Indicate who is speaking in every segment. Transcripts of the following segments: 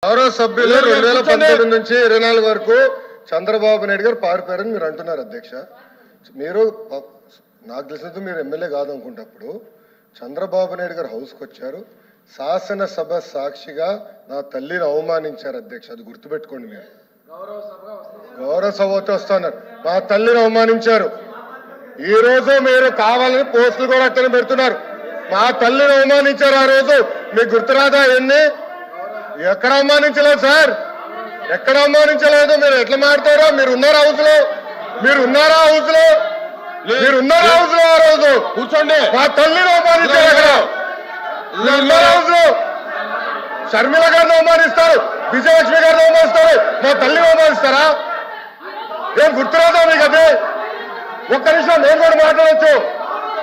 Speaker 1: గౌరవ సభ్యులు 2019 నుంచి 24 వరకు చంద్రబాబు నాయుడు గారు పారిపోయారని మీరు అంటున్నారు అధ్యక్ష. మీరు నాకు తెలిసినంత మీరు ఎమ్మెల్యే కాదనుకుంటప్పుడు చంద్రబాబు నాయుడు గారు హౌస్కి వచ్చారు, శాసనసభ సాక్షిగా నా తల్లిని అవమానించారు అధ్యక్ష. అది గుర్తుపెట్టుకోండి. మీరు గౌరవ సభతో వస్తున్నారు, మా తల్లిని అవమానించారు. ఈ రోజు మీరు కావాలని పోస్టులు కూడా అట్టని పెడుతున్నారు. మా తల్లిని అవమానించారు. ఆ రోజు మీకు గుర్తురాదా? ఎన్ని ఎక్కడ అవమానించలేదు సార్, ఎక్కడ అవమానించలేదు. మీరు ఎట్లా మాట్లాడారో. మీరు ఉన్నారా హౌస్ లో? మీరు ఉన్నారా హౌస్ లో? మీరు ఉన్నారా హౌస్ లో? ఆ రోజు కూర్చోండి. మా తల్లిని అవమానించారు. అక్కడ ఉన్నారా హౌస్ లో? షర్మిల గారిని అవమానిస్తారు, విజయలక్ష్మి గారిని అవమానిస్తారు, మా తల్లిని అవమానిస్తారా? ఏం గుర్తురాదా మీకు? అదే ఒక్క నిమిషం నేను కూడా మాట్లాడచ్చు.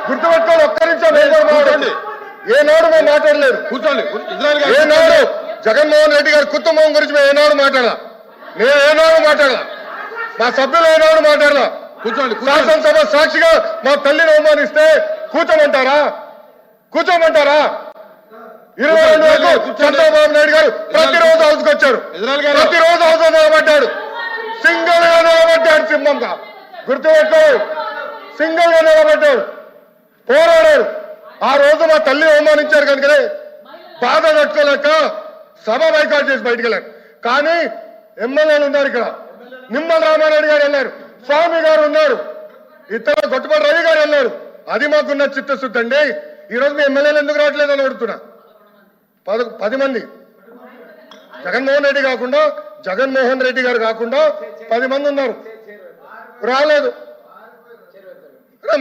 Speaker 1: గుర్తుపెట్టుకోండి. ఒక్క నిమిషం నేను కూడా మాట్లాడండి. ఏనాడు మేము మాట్లాడలేదు. కూర్చోండి. ఏనాడు జగన్మోహన్ రెడ్డి గారి కుటుంబం గురించి మేము ఏనాడు మాట్లాడాల? నేను ఏనాడు మాట్లాడాల? మా సభ్యులు ఏనాడు మాట్లాడాల? కూర్చోండి. శాసనసభ సాక్షిగా మా తల్లిని అవమానిస్తే కూర్చోమంటారా? కూర్చోమంటారా? 22 వరకు చంద్రబాబు నాయుడు గారు ప్రతిరోజు హౌస్కి వచ్చారు, ప్రతిరోజు హౌస్ నిలబడ్డాడు, సింగిల్ గా నిలబడ్డాడు. సింహంగా గుర్తుపెట్టుకో, సింగిల్ గా నిలబడ్డాడు, పోరాడారు. ఆ రోజు మా తల్లిని అవమానించారు కనుకనే బాధ తట్టుకోలేక సభ బైకాట్ చేసి బయటకు వెళ్ళారు. కానీ ఎమ్మెల్యేలు ఉన్నారు ఇక్కడ. నిమ్మల రామారెడ్డి గారు వెళ్ళారు, స్వామి గారు ఉన్నారు, ఇతర గొట్టుపాటి రవి గారు వెళ్ళారు. అది మాకున్న చిత్తశుద్ధి అండి. ఈ రోజు మీ ఎమ్మెల్యేలు ఎందుకు రావట్లేదని అడుగుతున్నా. 10 మంది జగన్మోహన్ రెడ్డి గారు కాకుండా 10 మంది ఉన్నారు, రాలేదు.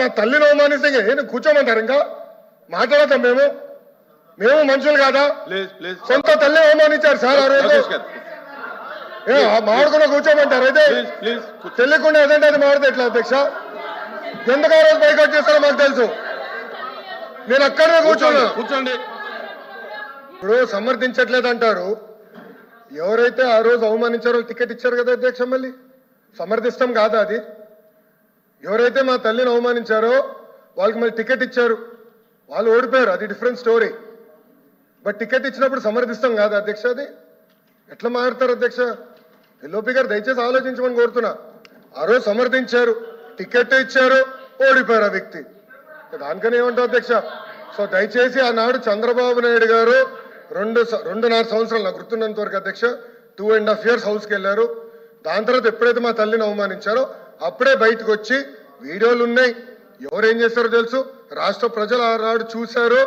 Speaker 1: మా తల్లిని అవమానిస్తే కూర్చోమంటారు? ఇంకా మాట్లాడతాం మేము మనుషులు కాదా? సొంత తల్లి అవమానించారు సార్ ఆ రోజు. మాడుకున్నా కూర్చోమంటారు? అయితే తెలియకుండా ఏదంటే అది మాడితే ఎట్లా అధ్యక్ష? ఎందుకు ఆ రోజు బైకాట్ చేస్తారో మాకు తెలుసు. నేను అక్కడే కూర్చోండి. ఇప్పుడు సమర్థించట్లేదు అంటారు. ఎవరైతే ఆ రోజు అవమానించారో టికెట్ ఇచ్చారు కదా అధ్యక్ష. మళ్ళీ సమర్థిస్తాం కాదా అది? ఎవరైతే మా తల్లిని అవమానించారో వాళ్ళకి మళ్ళీ టికెట్ ఇచ్చారు, వాళ్ళు ఓడిపోయారు, అది డిఫరెంట్ స్టోరీ. బట్ టికెట్ ఇచ్చినప్పుడు సమర్థిస్తాం కాదా అధ్యక్ష? అది ఎట్లా మారుతారు అధ్యక్ష? ఎల్ఓపి గారు దయచేసి ఆలోచించమని కోరుతున్నా. ఆ రోజు సమర్థించారు, టికెట్ ఇచ్చారు, ఓడిపోయారు ఆ వ్యక్తి. దానికని ఏమంటారు అధ్యక్ష? సో దయచేసి ఆనాడు చంద్రబాబు నాయుడు గారు 2.5 సంవత్సరాలు నాకు గుర్తున్నంత వరకు అధ్యక్ష 2.5 years హౌస్కి వెళ్ళారు. దాని తర్వాత ఎప్పుడైతే మా తల్లిని అవమానించారో అప్పుడే బయటకు వచ్చి వీడియోలు ఉన్నాయి. ఎవరేం చేస్తారో తెలుసు, రాష్ట్ర ప్రజలు ఆనాడు చూశారు,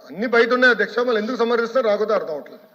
Speaker 1: అన్ని బయట ఉన్నాయి అధ్యక్ష. మళ్ళీ ఎందుకు సమర్థిస్తారో రాకపోతే అర్థం అవట్లేదు.